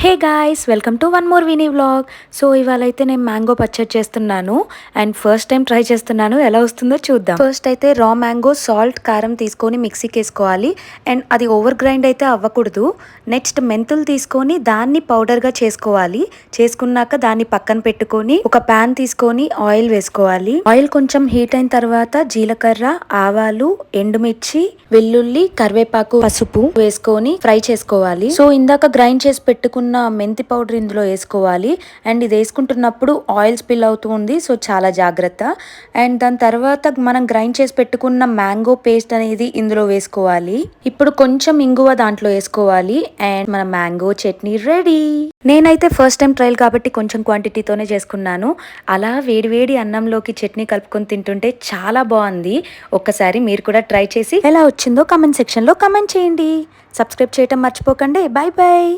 Hey guys, welcome to one more Vini vlog. So ఇవాళ అయితే నేను మ్యాంగో పచ్చడి చేస్తున్నాను అండ్ ఫస్ట్ టైం ట్రై చేస్తున్నాను. ఎలా వస్తుందో చూద్దాం. ఫస్ట్ అయితే రా మ్యాంగో, సాల్ట్, కారం తీసుకొని మిక్సీకి వేసుకోవాలి. అండ్ అది ఓవర్ గ్రైండ్ అయితే అవ్వకూడదు. నెక్స్ట్ మెంతులు తీసుకొని దాన్ని పౌడర్గా చేసుకోవాలి. చేసుకున్నాక దాన్ని పక్కన పెట్టుకొని ఒక ప్యాన్ తీసుకొని ఆయిల్ వేసుకోవాలి. ఆయిల్ కొంచెం హీట్ అయిన తర్వాత జీలకర్ర, ఆవాలు, ఎండుమిర్చి, వెల్లుల్లి, కరివేపాకు, పసుపు వేసుకొని ఫ్రై చేసుకోవాలి. సో ఇందాక గ్రైండ్ చేసి పెట్టుకున్న మెంతి పౌడర్ ఇందులో వేసుకోవాలి. అండ్ ఇది వేసుకుంటున్నప్పుడు ఆయిల్ స్పిల్ అవుతూ ఉంది, సో చాలా జాగ్రత్త. అండ్ దాని తర్వాత మనం గ్రైండ్ చేసి పెట్టుకున్న మ్యాంగో పేస్ట్ అనేది ఇందులో వేసుకోవాలి. ఇప్పుడు కొంచెం ఇంగువ దాంట్లో వేసుకోవాలి అండ్ మన మ్యాంగో చట్నీ రెడీ. నేనైతే ఫస్ట్ టైం ట్రయల్ కాబట్టి కొంచెం క్వాంటిటీతోనే చేసుకున్నాను. అలా వేడివేడి అన్నంలోకి చట్నీ కలుపుకొని తింటుంటే చాలా బాగుంది. ఒక్కసారి మీరు కూడా ట్రై చేసి ఎలా వచ్చిందో కామెంట్ సెక్షన్లో కామెంట్ చేయండి. సబ్స్క్రైబ్ చేయటం మర్చిపోకండి. Bye bye.